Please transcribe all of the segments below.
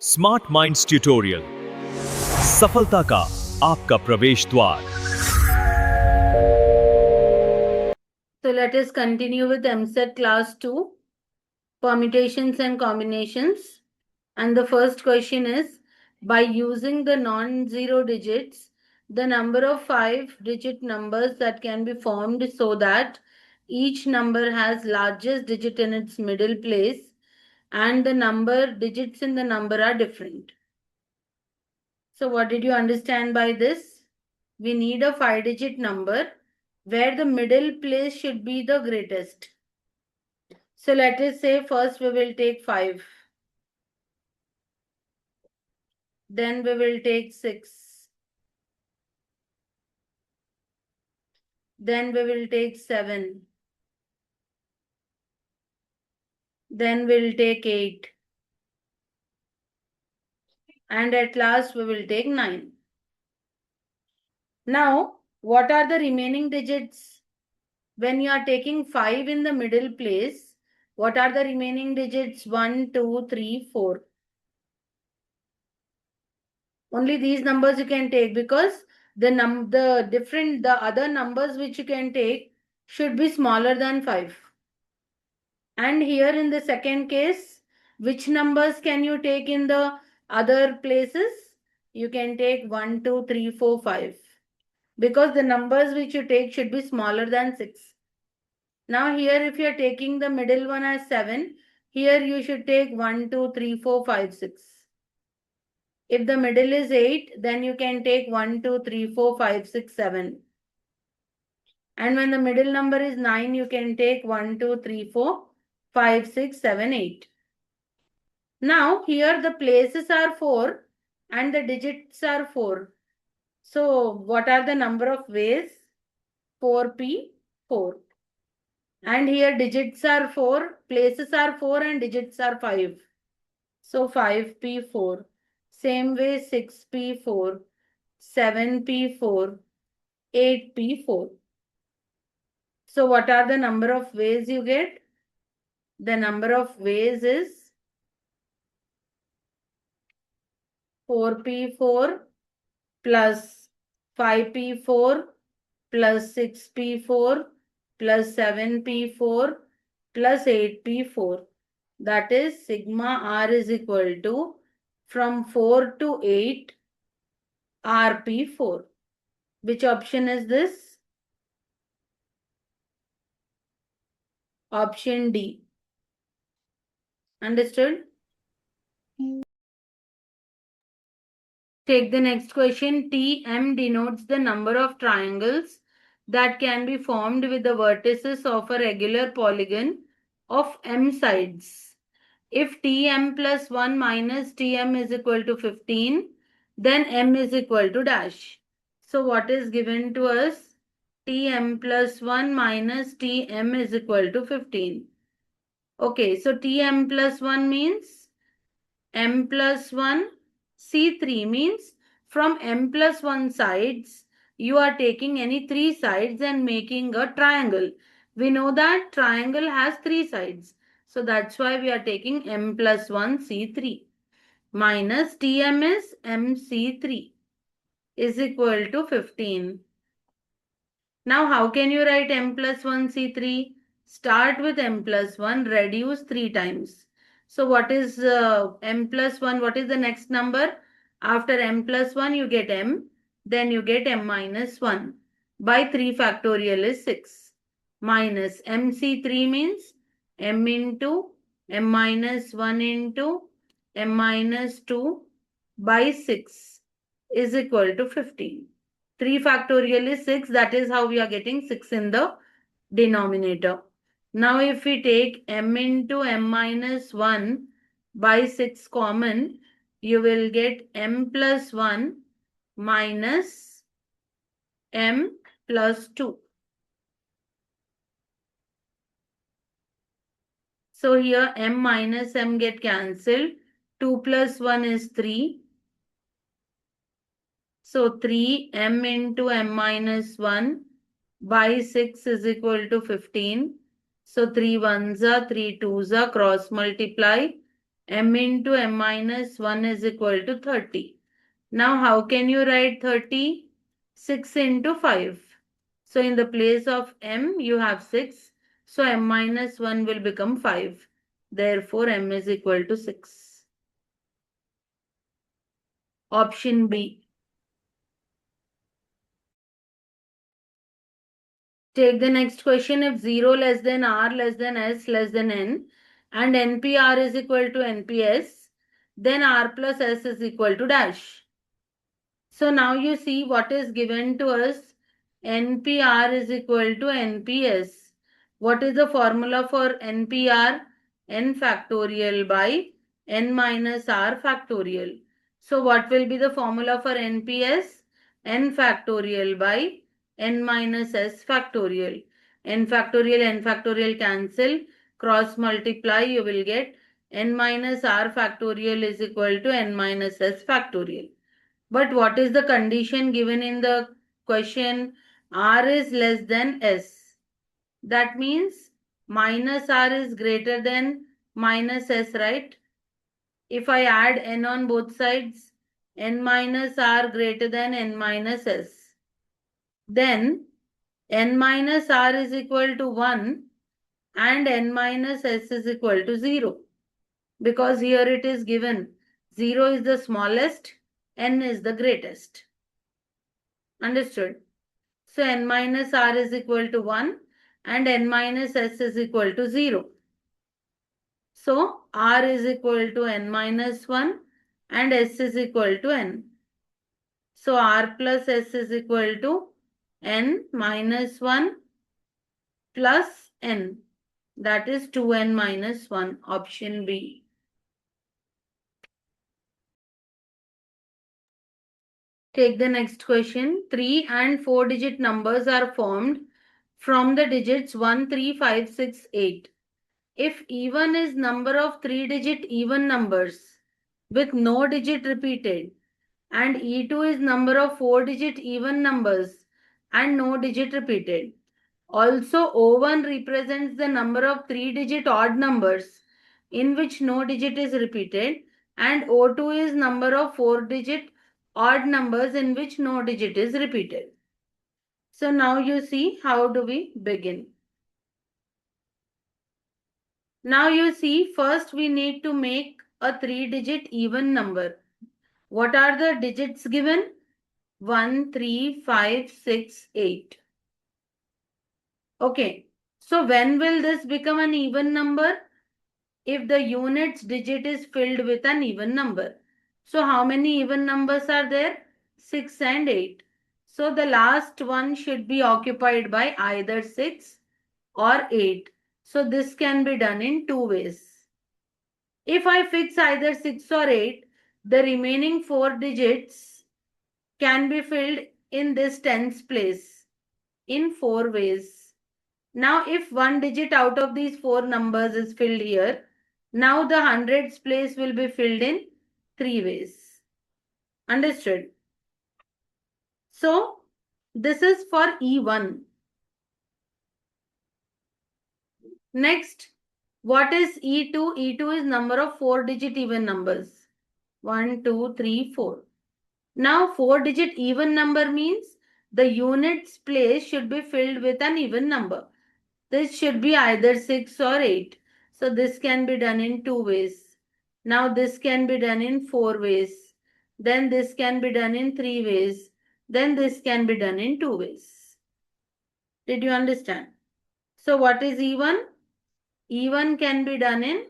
Smart minds tutorial सफलता का आपका प्रवेश द्वार। So let us continue with MSET class 2, permutations and combinations. And the first question is, by using the non-zero digits, the number of 5-digit numbers that can be formed so that each number has largest digit in its middle place and the number digits in the number are different. So what did you understand by this? We need a 5-digit number where the middle place should be the greatest. So let us say first we will take 5. Then we will take 6. Then we will take 7. Then we'll take 8. And at last we will take 9. Now, what are the remaining digits? When you are taking 5 in the middle place, what are the remaining digits? 1, 2, 3, 4. Only these numbers you can take because the other numbers which you can take should be smaller than 5. And here in the second case, which numbers can you take in the other places? You can take 1, 2, 3, 4, 5. Because the numbers which you take should be smaller than 6. Now here if you are taking the middle one as 7, here you should take 1, 2, 3, 4, 5, 6. If the middle is 8, then you can take 1, 2, 3, 4, 5, 6, 7. And when the middle number is 9, you can take 1, 2, 3, 4, 5, 6, 7, 8. Now here the places are 4 and the digits are 4. So what are the number of ways? 4p, 4. And here digits are 4, places are 4 and digits are 5. So 5p, 4. Same way 6p, 4. 7p, 4. 8p, 4. So what are the number of ways you get? The number of ways is 4p, 4 plus 5p4 plus 6p4 plus 7p4 plus 8p4. That is sigma r is equal to from 4 to 8 rp4. Which option is this? Option D. Understood? Take the next question. Tm denotes the number of triangles that can be formed with the vertices of a regular polygon of m sides. If Tm plus 1 minus Tm is equal to 15, then m is equal to dash. So what is given to us? Tm plus 1 minus Tm is equal to 15. Okay, so Tm plus 1 means m plus 1. C3 means from m plus 1 sides, you are taking any 3 sides and making a triangle. We know that triangle has 3 sides. So that's why we are taking m plus 1 C3 minus Tm is mC3 is equal to 15. Now how can you write m plus 1 C3? Start with m plus 1, reduce 3 times. So what is m plus 1? What is the next number? After m plus 1 you get m, then you get m minus 1. By 3 factorial is 6. Minus mc3 means m into m minus 1 into m minus 2 by 6 is equal to 15. 3 factorial is 6. That is how we are getting 6 in the denominator. Now if we take m into m minus 1 by 6 common, you will get m plus 1 minus m plus 2. So here m minus m get cancelled. 2 plus 1 is 3. So 3m into m minus 1 by 6 is equal to 15. So 3 ones are 3 twos are cross multiply. m into m minus 1 is equal to 30. Now how can you write 30? 6 into 5. So in the place of m you have 6. So m minus 1 will become 5. Therefore m is equal to 6. Option B. Take the next question. If 0 less than r less than s less than n and npr is equal to nps, then r plus s is equal to dash. So now you see what is given to us. NPR is equal to NPS. What is the formula for NPR? N factorial by N minus R factorial. So what will be the formula for NPS? N factorial by N minus S factorial. N factorial cancel. Cross multiply, you will get N minus R factorial is equal to N minus S factorial. But what is the condition given in the question? R is less than S. That means minus R is greater than minus S, right? If I add N on both sides, N minus R greater than N minus S. Then N minus R is equal to 1 and N minus S is equal to 0. Because here it is given 0 is the smallest, N is the greatest. Understood? So n minus r is equal to 1 and n minus s is equal to 0. So r is equal to n minus 1 and s is equal to n. So r plus s is equal to n minus 1 plus n. That is 2n minus 1. Option B. Take the next question. 3 and 4 digit numbers are formed from the digits 1, 3, 5, 6, 8. If even is number of 3-digit even numbers with no digit repeated and E2 is number of 4-digit even numbers and no digit repeated. Also O1 represents the number of 3-digit odd numbers in which no digit is repeated and O2 is number of 4-digit odd numbers in which no digit is repeated. So now you see how do we begin. Now you see first we need to make a 3-digit even number. What are the digits given? 1, 3, 5, 6, 8. Okay. So when will this become an even number? If the units digit is filled with an even number. So how many even numbers are there? 6 and 8. So the last one should be occupied by either 6 or 8. So this can be done in two ways. If I fix either 6 or 8, the remaining 4 digits can be filled in this tens place in 4 ways. Now if one digit out of these 4 numbers is filled here, now the hundreds place will be filled in 3 ways. Understood? So this is for E1. Next, what is E2? E2 is number of 4-digit even numbers. 1, 2, 3, 4. Now 4-digit even number means the units place should be filled with an even number. This should be either 6 or 8. So this can be done in 2 ways. Now this can be done in 4 ways. Then this can be done in 3 ways. Then this can be done in 2 ways. Did you understand? So what is E1? E1 can be done in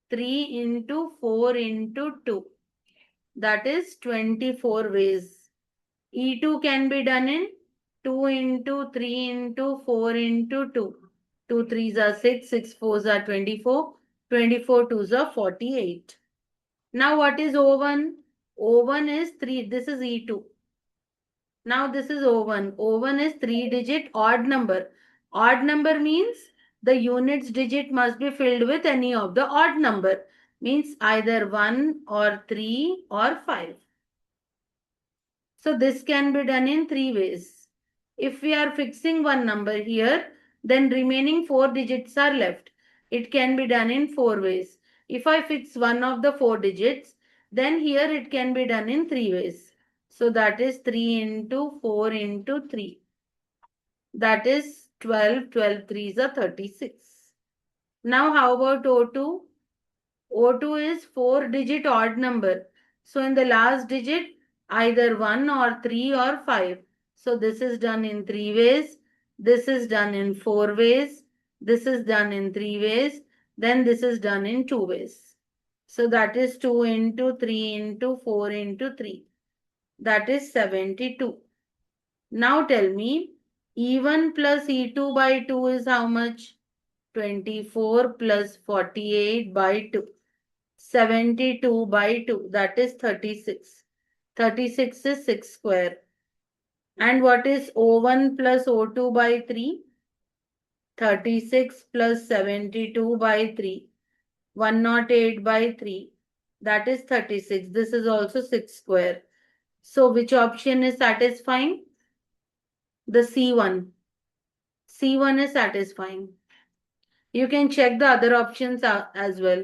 3 into 4 into 2. That is 24 ways. E2 can be done in 2 into 3 into 4 into 2. 2 3s are 6, 6 4s are 24, 24 2s are 48. Now what is O1? O1 is 3, this is E2. Now this is O1. O1 is 3-digit odd number. Odd number means the units digit must be filled with any of the odd number. Means either 1 or 3 or 5. So this can be done in 3 ways. If we are fixing one number here, then remaining 4 digits are left. It can be done in 4 ways. If I fix one of the 4 digits, then here it can be done in 3 ways. So that is 3 into 4 into 3. That is 12. 12 3s are 36. Now how about O2? O2 is 4-digit odd number. So in the last digit, either 1 or 3 or 5. So this is done in 3 ways. This is done in 4 ways. This is done in 3 ways. Then this is done in 2 ways. So that is 2 into 3 into 4 into 3. That is 72. Now tell me, E1 plus E2 by 2 is how much? 24 plus 48 by 2. 72 by 2, that is 36. 36 is 6 square. And what is O1 plus O2 by 3? 36 plus 72 by 3. 108 by 3. That is 36. This is also 6 square. So which option is satisfying? The C1. C1 is satisfying. You can check the other options as well.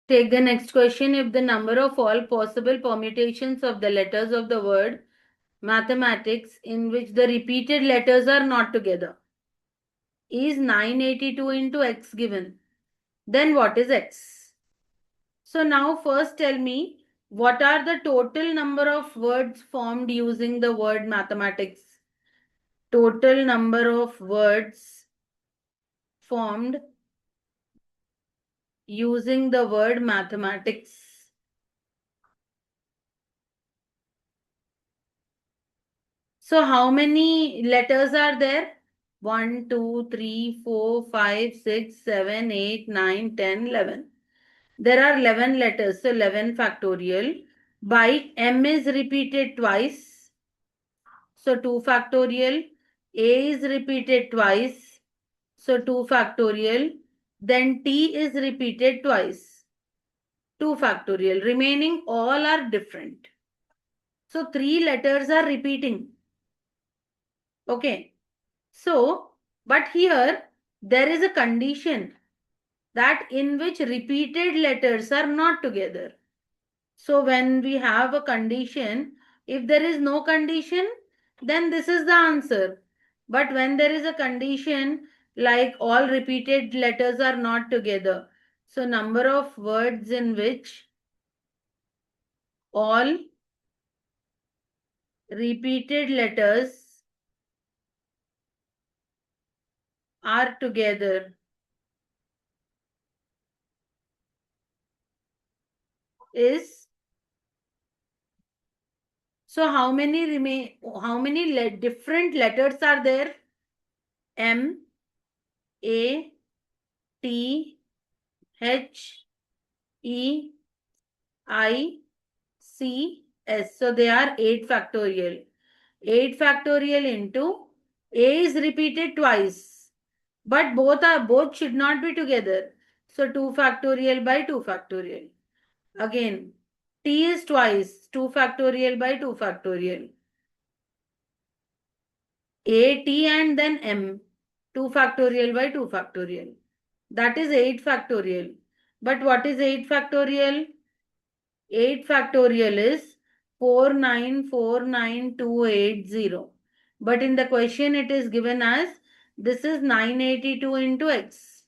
Take the next question. If the number of all possible permutations of the letters of the word mathematics in which the repeated letters are not together is 982 into x given, then what is x? So now first tell me, what are the total number of words formed using the word mathematics? Total number of words formed using the word mathematics. So how many letters are there? 1, 2, 3, 4, 5, 6, 7, 8, 9, 10, 11. There are 11 letters, so 11 factorial. By M is repeated twice, so 2 factorial. A is repeated twice, so 2 factorial. Then T is repeated twice, 2 factorial. Remaining all are different. So 3 letters are repeating. Okay. So, but here there is a condition that in which repeated letters are not together. So when we have a condition, if there is no condition, then this is the answer. But when there is a condition like all repeated letters are not together, so number of words in which all repeated letters are together is, so how many different letters are there? M, A, T, H, E, I, C, S. So they are 8 factorial. 8 factorial into A is repeated twice, but both should not be together. So 2 factorial by 2 factorial. Again, T is twice, 2 factorial by 2 factorial. A, T and then M, 2 factorial by 2 factorial. That is 8 factorial. But what is 8 factorial? 8 factorial is 4949280. But in the question it is given as this is 982 into x.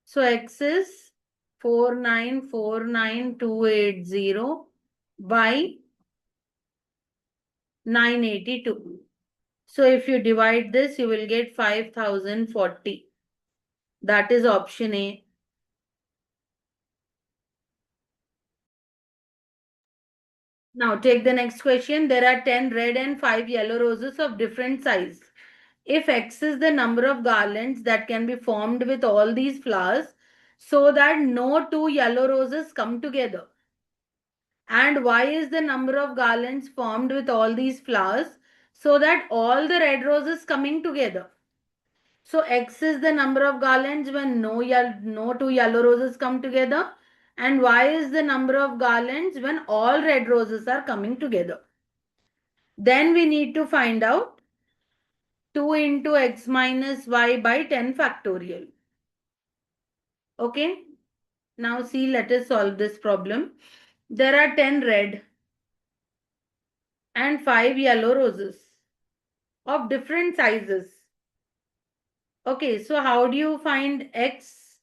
So x is 4949280 by 982. So if you divide this, you will get 5040. That is option A. Now take the next question. There are 10 red and 5 yellow roses of different size. If X is the number of garlands that can be formed with all these flowers so that no 2 yellow roses come together, and Y is the number of garlands formed with all these flowers so that all the red roses coming together. So X is the number of garlands when no 2 yellow roses come together, and Y is the number of garlands when all red roses are coming together. Then we need to find out 2 into x minus y by 10 factorial. Okay. Now see, let us solve this problem. There are 10 red and 5 yellow roses of different sizes. Okay, so how do you find x?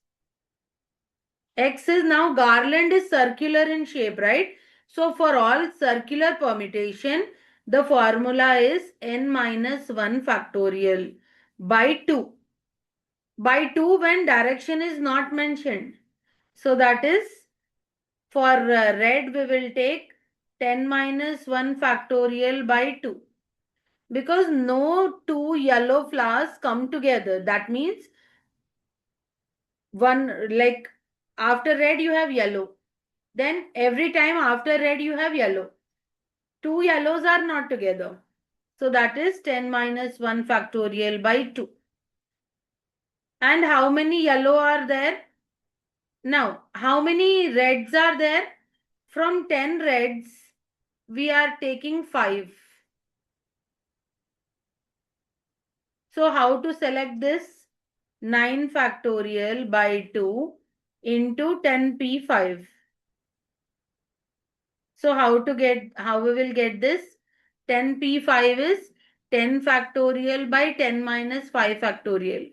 X is now garland is circular in shape, right? So for all circular permutation, the formula is n minus 1 factorial by 2. By 2 when direction is not mentioned. So that is for red we will take 10 minus 1 factorial by 2. Because no two yellow flowers come together. That means one, like after red you have yellow. Then every time after red you have yellow. Two yellows are not together. So that is 10 minus 1 factorial by 2. And how many yellow are there? Now, how many reds are there? From 10 reds, we are taking 5. So how to select this? 9 factorial by 2 into 10p5. So how we will get this? 10p5 is 10 factorial by 10 minus 5 factorial.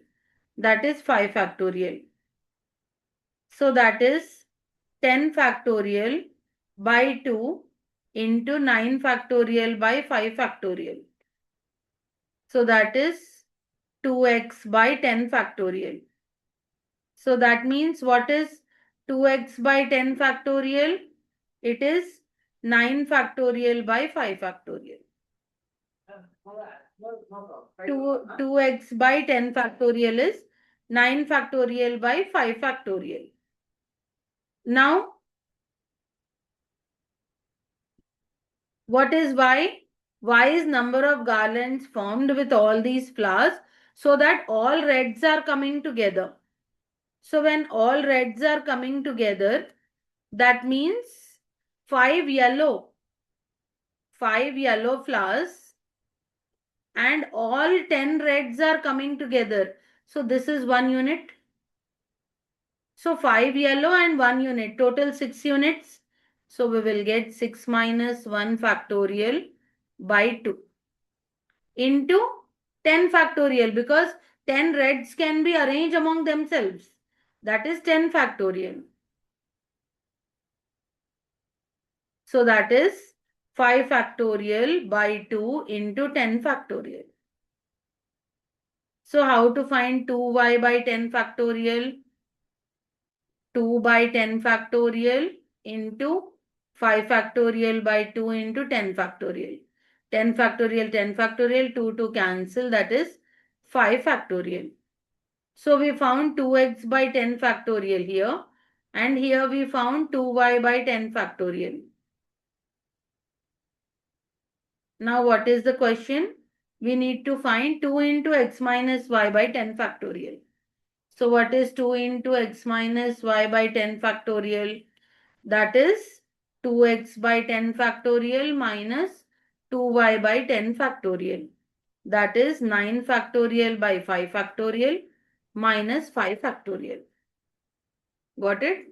That is 5 factorial. So that is 10 factorial by 2 into 9 factorial by 5 factorial. So that is 2x by 10 factorial. So that means what is 2x by 10 factorial? It is 9 factorial by 5 factorial. 2x by 10 factorial is 9 factorial by 5 factorial. Now, what is y? Y is number of garlands formed with all these flowers so that all reds are coming together. So when all reds are coming together, that means 5 yellow flowers and all 10 reds are coming together. So this is 1 unit. So 5 yellow and 1 unit, total 6 units. So we will get 6 minus 1 factorial by 2 into 10 factorial, because 10 reds can be arranged among themselves. That is 10 factorial. So that is 5 factorial by 2 into 10 factorial. So how to find 2y by 10 factorial? 2 by 10 factorial into 5 factorial by 2 into 10 factorial. 10 factorial, 10 factorial, 2 to cancel, that is 5 factorial. So we found 2x by 10 factorial here, and here we found 2y by 10 factorial. Now what is the question? We need to find 2 into x minus y by 10 factorial. So what is 2 into x minus y by 10 factorial? That is 2x by 10 factorial minus 2y by 10 factorial. That is 9 factorial by 5 factorial minus 5 factorial. Got it?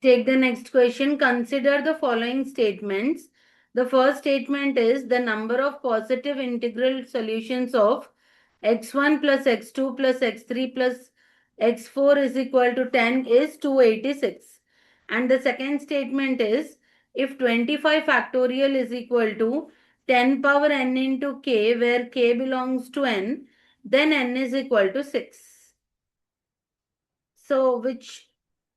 Take the next question. Consider the following statements. The first statement is the number of positive integral solutions of x1 plus x2 plus x3 plus x4 is equal to 10 is 286. And the second statement is if 25 factorial is equal to 10 power n into k, where k belongs to n, then n is equal to 6. So which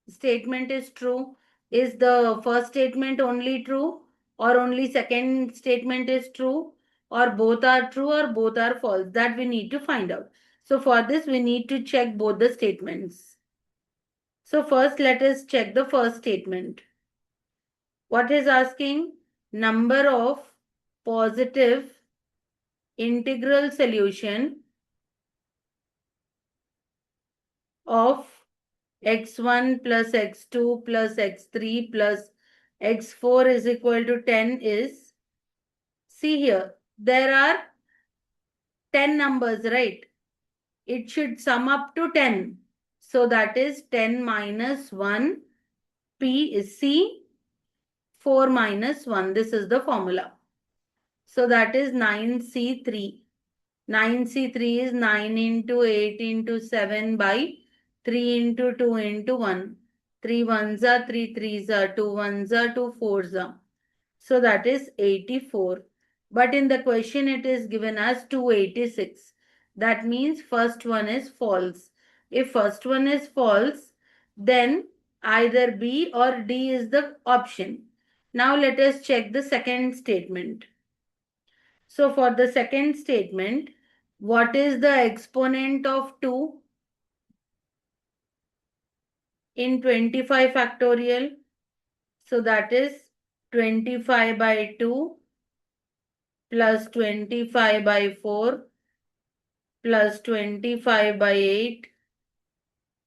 statement is true? Is the first statement only true, or only second statement is true, or both are true, or both are false? That we need to find out. So for this we need to check both the statements. So first let us check the first statement. What is asking? Number of positive integral solution of x1 plus x2 plus x3 plus x4 is equal to 10 is, see here, there are 10 numbers, right? It should sum up to 10. So that is 10 minus 1. P is C. 4 minus 1. This is the formula. So that is 9C3. 9C3 is 9 into 8 into 7 by 3 into 2 into 1. 3 ones are 3 threes are 2 ones are 2 fours are. So that is 84. But in the question it is given as 286. That means first one is false. If first one is false, then either B or D is the option. Now let us check the second statement. So for the second statement, what is the exponent of 2 in 25 factorial? So that is 25 by 2 plus 25 by 4 plus 25 by 8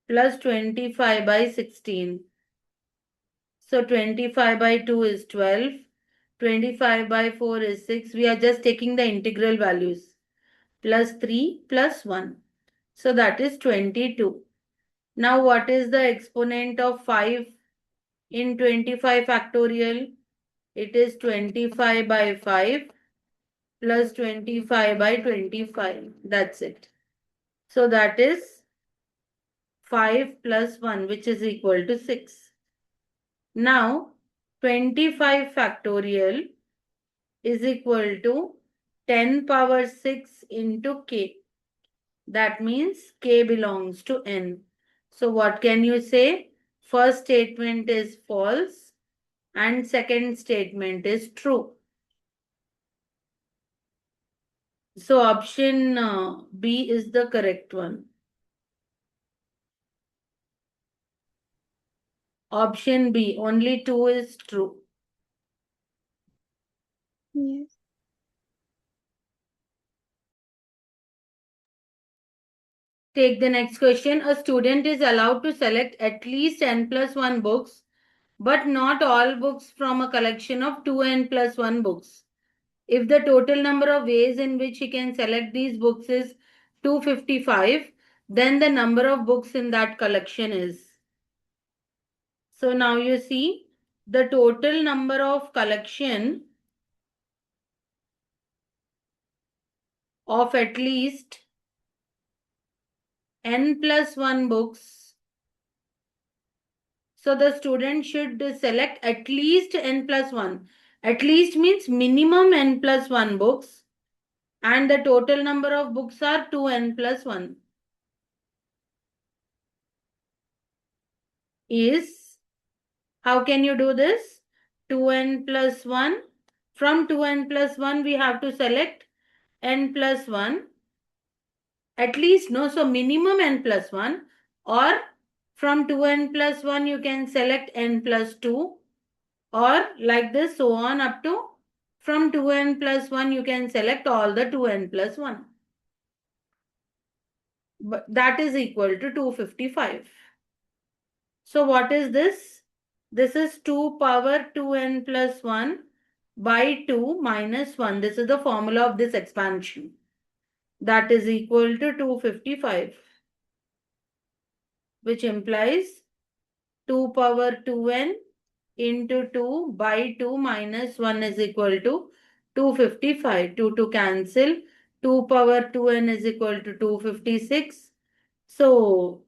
plus 25 by 16. So 25 by 2 is 12. 25 by 4 is 6. We are just taking the integral values. Plus 3 plus 1. So that is 22. Now what is the exponent of 5 in 25 factorial? It is 25 by 5 plus 25 by 25. That's it. So that is 5 plus 1, which is equal to 6. Now 25 factorial is equal to 10 power 6 into k. That means k belongs to n. So what can you say? First statement is false and second statement is true. So option B is the correct one. Option B, only 2 is true. Yes. Take the next question. A student is allowed to select at least n plus 1 books, but not all books from a collection of 2n plus 1 books. If the total number of ways in which he can select these books is 255, then the number of books in that collection is. So now you see the total number of collection of at least n plus 1 books. So the student should select at least n plus 1. At least means minimum n plus 1 books. And the total number of books are 2n plus 1. Is, how can you do this? 2n plus 1. From 2n plus 1, we have to select n plus 1. At least, no, so minimum n plus 1, or from 2n plus 1 you can select n plus 2, or like this, so on up to from 2n plus 1 you can select all the 2n plus 1. But that is equal to 255. So what is this? This is 2 power 2n plus 1 by 2 minus 1. This is the formula of this expansion. That is equal to 255, which implies 2 power 2n into 2 by 2 minus 1 is equal to 255. 2 to cancel. 2 power 2n is equal to 256. So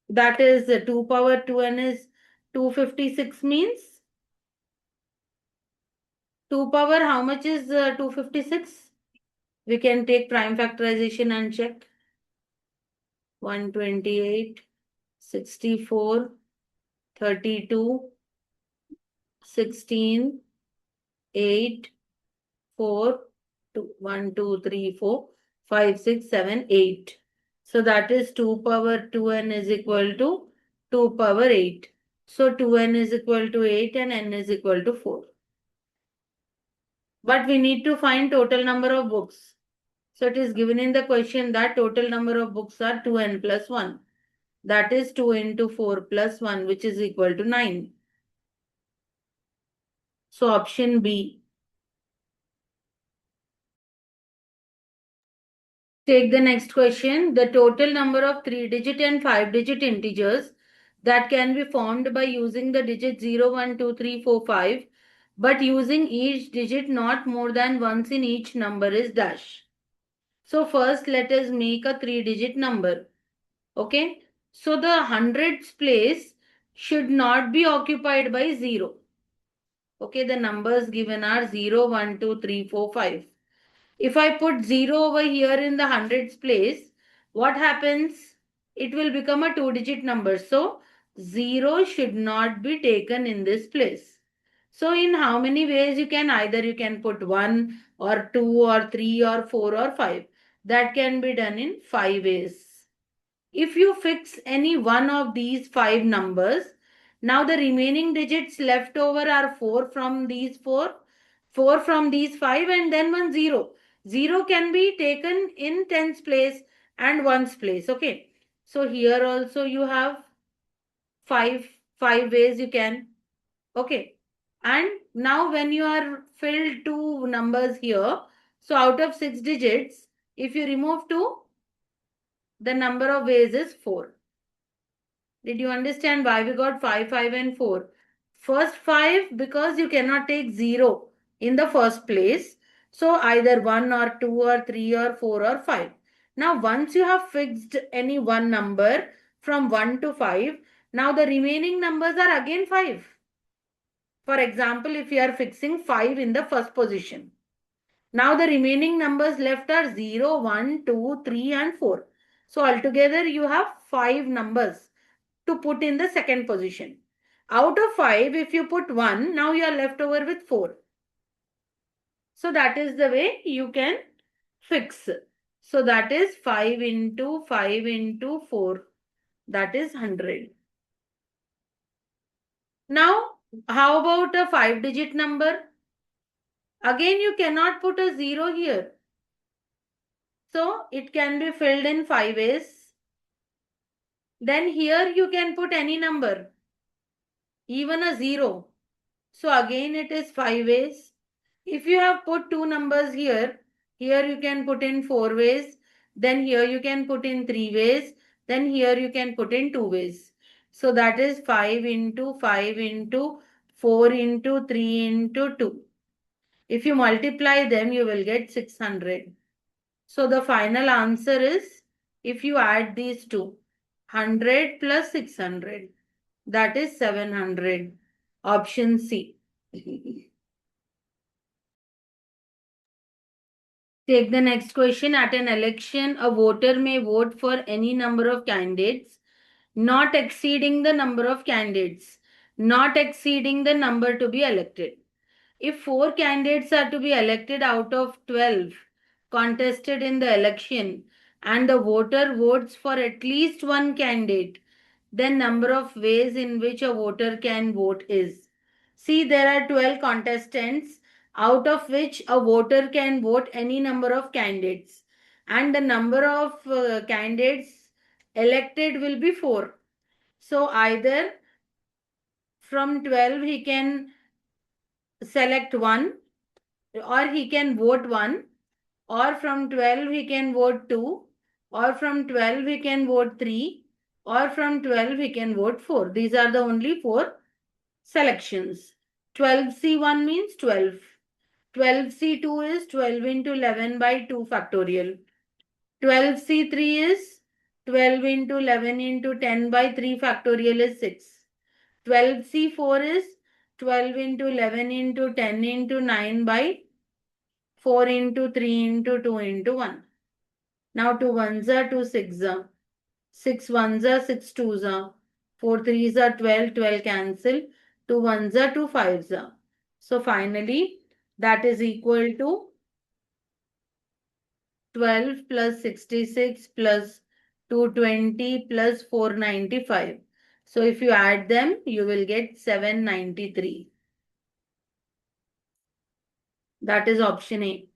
that is 2 power 2n is 256 means 2 power how much is 256? We can take prime factorization and check. 128, 64, 32, 16, 8, 4, 2, 1, 2, 3, 4, 5, 6, 7, 8. So that is 2 power 2n is equal to 2 power 8. So 2n is equal to 8 and n is equal to 4. But we need to find total number of books. So it is given in the question that total number of books are 2n plus 1. That is 2 into 4 plus 1, which is equal to 9. So option B. Take the next question. The total number of 3-digit and 5-digit integers that can be formed by using the digit 0, 1, 2, 3, 4, 5, but using each digit not more than once in each number is dash. So first let us make a 3-digit number. Okay. So the hundreds place should not be occupied by 0. Okay. The numbers given are 0, 1, 2, 3, 4, 5. If I put 0 over here in the hundreds place, what happens? It will become a 2-digit number. So 0 should not be taken in this place. So in how many ways you can? Either you can put 1 or 2 or 3 or 4 or 5. That can be done in 5 ways. If you fix any one of these 5 numbers, now the remaining digits left over are 4 from these 4, 4 from these 5, and then 1 0. 0 can be taken in tens place and ones place. Okay. So here also you have 5 ways you can. Okay. And now when you are filled 2 numbers here, so out of 6 digits, if you remove 2, the number of ways is 4. Did you understand why we got 5, 5 and 4? First 5 because you cannot take 0 in the first place. So either 1 or 2 or 3 or 4 or 5. Now once you have fixed any one number from 1 to 5, now the remaining numbers are again 5. For example, if you are fixing 5 in the first position. Now the remaining numbers left are 0, 1, 2, 3 and 4. So altogether you have 5 numbers to put in the second position. Out of 5, if you put 1, now you are left over with 4. So that is the way you can fix. So that is 5 into 5 into 4. That is 100. Now, how about a 5-digit number? Again, you cannot put a 0 here. So it can be filled in 5 ways. Then here you can put any number, even a 0. So again it is 5 ways. If you have put 2 numbers here, here you can put in 4 ways. Then here you can put in 3 ways. Then here you can put in 2 ways. So that is 5 into 5 into 4 into 3 into 2. If you multiply them, you will get 600. So the final answer is, if you add these two, 100 plus 600, that is 700. Option C. Take the next question. At an election, a voter may vote for any number of candidates, not exceeding the number of candidates, not exceeding the number to be elected. If 4 candidates are to be elected out of 12 contested in the election and the voter votes for at least one candidate, then number of ways in which a voter can vote is. See, there are 12 contestants out of which a voter can vote any number of candidates, and the number of candidates elected will be 4. So either from 12 he can select one, or he can vote 1, or from 12 he can vote 2, or from 12 he can vote 3, or from 12 he can vote 4. These are the only 4 selections. 12C1 means 12. 12C2 is 12 into 11 by 2 factorial. 12C3 is 12 into 11 into 10 by 3 factorial is 6. 12C4 is 12 into 11 into 10 into 9 by 4 into 3 into 2 into 1. Now 2 ones are 2 6 are. 6 ones are 6 twos are. 4 threes are 12, 12 cancel. 2 ones are 2 fives are. So finally that is equal to 12 plus 66 plus 220 plus 495. So if you add them, you will get 793. That is option A.